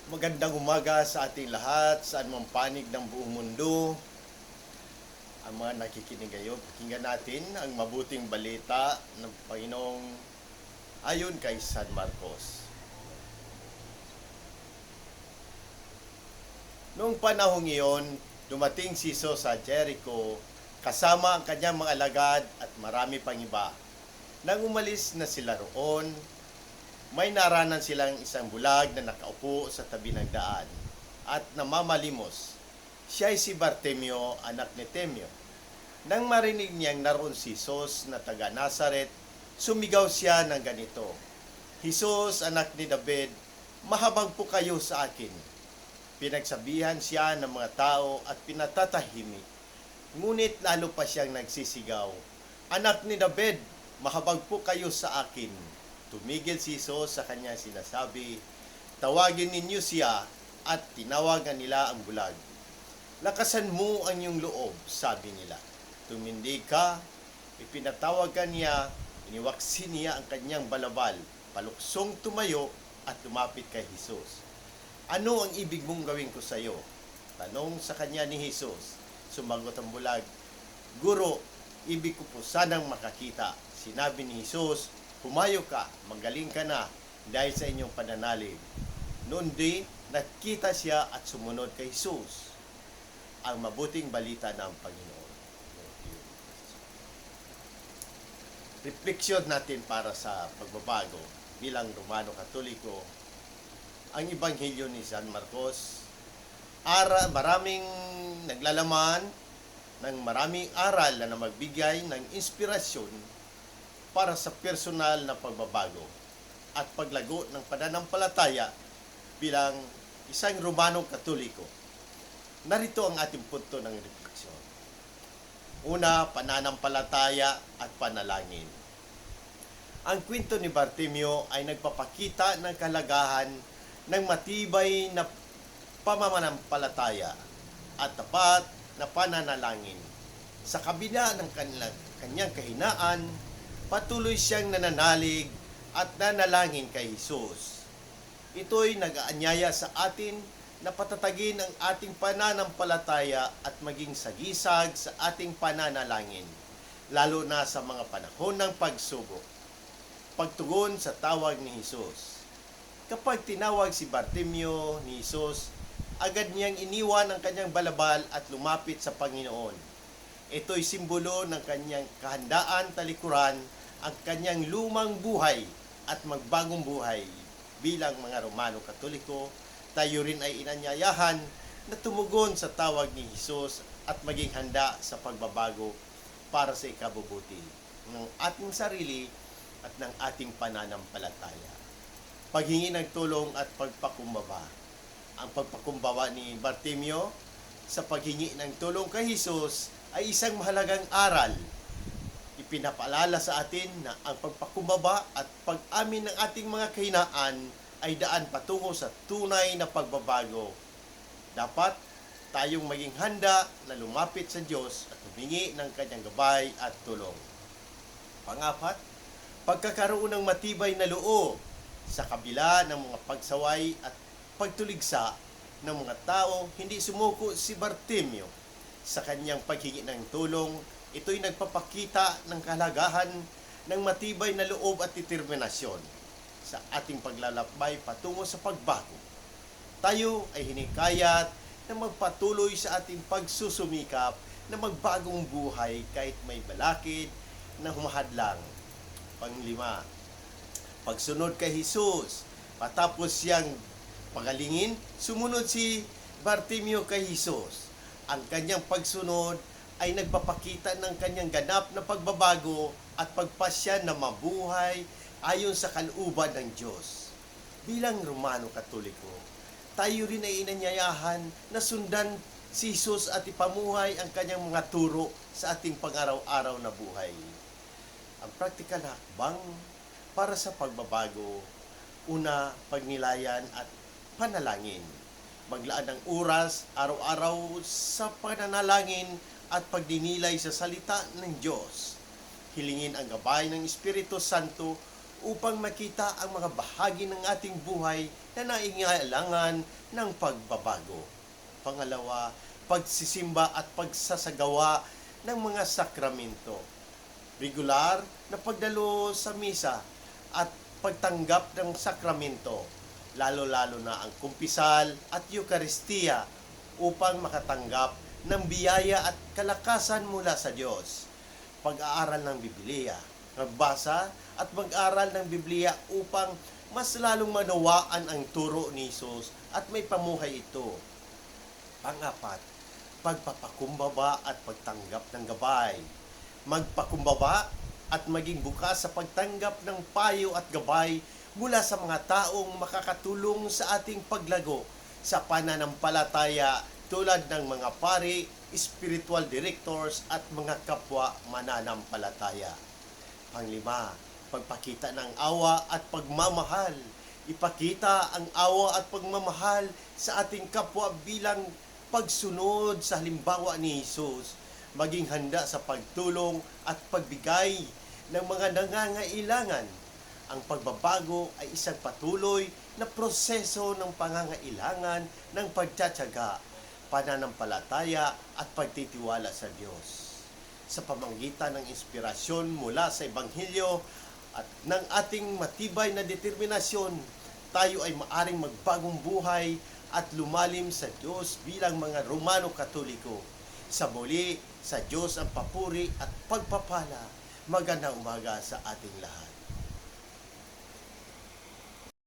Magandang umaga sa ating lahat, saan mang panig ng buong mundo. Ang mga nakikinig ngayon, pakinggan natin ang mabuting balita ng Panginoong ayon kay San Marcos. Noong panahong iyon, dumating si Jesus sa Jericho kasama ang kanyang mga alagad at marami pang iba. Nang umalis na sila roon, may naranan silang isang bulag na nakaupo sa tabi ng daan at namamalimos. Siya ay si Bartimeo, anak ni Temeo. Nang marinig niyang naroon si Jesus na taga Nazaret, sumigaw siya ng ganito, "Jesus, anak ni David, mahabag po kayo sa akin." Pinagsabihan siya ng mga tao at pinatatahimik. Ngunit lalo pa siyang nagsisigaw, "Anak ni David, mahabag po kayo sa akin." Tumigil si Jesus sa kanyang sinasabi, "Tawagin ninyo siya," at tinawagan nila ang bulag. "Lakasan mo ang iyong loob," sabi nila. Tumindig ka, ipinatawagan niya, iniwaksin niya ang kanyang balabal, paluksong tumayo at lumapit kay Jesus. "Ano ang ibig mong gawin ko sa iyo?" Tanong sa kanya ni Jesus. Sumagot ang bulag, "Guro, ibig ko po sanang makakita." Sinabi ni Jesus, "Humayo ka, magaling ka na dahil sa inyong pananalig." Noon din, nakita siya at sumunod kay Jesus. Ang mabuting balita ng Panginoon. Refleksyon natin para sa pagbabago bilang Romano Katoliko. Ang Ebanghelyo ni San Marcos, maraming naglalaman ng maraming aral na magbigay ng inspirasyon para sa personal na pagbabago at paglago ng pananampalataya bilang isang Romano Katoliko. Narito ang ating punto ng refleksyon. Una, pananampalataya at panalangin. Ang kwento ni Bartimeo ay nagpapakita ng kalagahan ng matibay na pamanampalataya at tapat na pananalangin. Sa kabila ng kanyang kahinaan, patuloy siyang nananalig at nanalangin kay Jesus. Ito'y nag-aanyaya sa atin na patatagin ang ating pananampalataya at maging sagisag sa ating pananalangin, lalo na sa mga panahon ng pagsubok. Pagtugon sa tawag ni Jesus. Kapag tinawag si Bartimeo ni Jesus, agad niyang iniwan ang kanyang balabal at lumapit sa Panginoon. Ito'y simbolo ng kanyang kahandaan talikuran ang kanyang lumang buhay at magbagong buhay. Bilang mga Romano Katoliko, tayo rin ay inanyayahan na tumugon sa tawag ni Jesus at maging handa sa pagbabago para sa ikabubuti ng ating sarili at ng ating pananampalataya. Paghingi ng tulong at pagpakumbaba. Ang pagpakumbaba ni Bartimeo sa paghingi ng tulong kay Jesus ay isang mahalagang aral. Ipinapaalala sa atin na ang pagpakumbaba at pag-amin ng ating mga kahinaan ay daan patungo sa tunay na pagbabago. Dapat tayong maging handa na lumapit sa Diyos at humingi ng kanyang gabay at tulong. Pangapat, pagkakaroon ng matibay na loob sa kabila ng mga pagsaway at pagtuligsa ng mga tao. Hindi sumuko si Bartimeo sa kanyang paghingi ng tulong. Ito'y nagpapakita ng kahalagahan ng matibay na loob at determinasyon sa ating paglalakbay patungo sa pagbago. Tayo ay hinikayat na magpatuloy sa ating pagsusumikap na magbagong buhay kahit may balakid na humahadlang. Panglima, pagsunod kay Jesus. Matapos siyang pagalingin, sumunod si Bartimeo kay Jesus. Ang kanyang pagsunod ay nagpapakita ng kanyang ganap na pagbabago at pagpasya na mabuhay ayon sa kalooban ng Diyos. Bilang Romano Katoliko, tayo rin ay inanyayahan na sundan si Jesus at ipamuhay ang kanyang mga turo sa ating pang-araw-araw na buhay. Ang praktikal na hakbang para sa pagbabago, una, pagnilayan at panalangin. Maglaan ng oras araw-araw sa pananalangin at pagdinilay sa salita ng Diyos. Hilingin ang gabay ng Espiritu Santo upang makita ang mga bahagi ng ating buhay na naingailangan ng pagbabago. Pangalawa, pagsisimba at pagsasagawa ng mga sakramento. Regular na pagdalo sa misa at pagtanggap ng sakramento, lalo-lalo na ang kumpisal at Eucharistia upang makatanggap ng biyaya at kalakasan mula sa Diyos. Pag-aaral ng Biblia, magbasa at mag-aral ng Biblia upang mas lalong manawaan ang turo ni Jesus at may pamuhay ito. Pangapat, pagpapakumbaba at pagtanggap ng gabay. Magpakumbaba at maging bukas sa pagtanggap ng payo at gabay mula sa mga taong makakatulong sa ating paglago sa pananampalataya tulad ng mga pari, spiritual directors at mga kapwa mananampalataya. Panglima, pagpakita ng awa at pagmamahal. Ipakita ang awa at pagmamahal sa ating kapwa bilang pagsunod sa halimbawa ni Jesus, maging handa sa pagtulong at pagbigay ng mga nangangailangan. Ang pagbabago ay isang patuloy na proseso ng pangangailangan ng pagtsatsaga, pananampalataya at pagtitiwala sa Diyos. Sa pamamagitan ng inspirasyon mula sa Ebanghelyo at ng ating matibay na determinasyon, tayo ay maaring magbagong buhay at lumalim sa Diyos bilang mga Romano Katoliko. Sa muli, sa Diyos ang papuri at pagpapala. Magandang umaga sa ating lahat.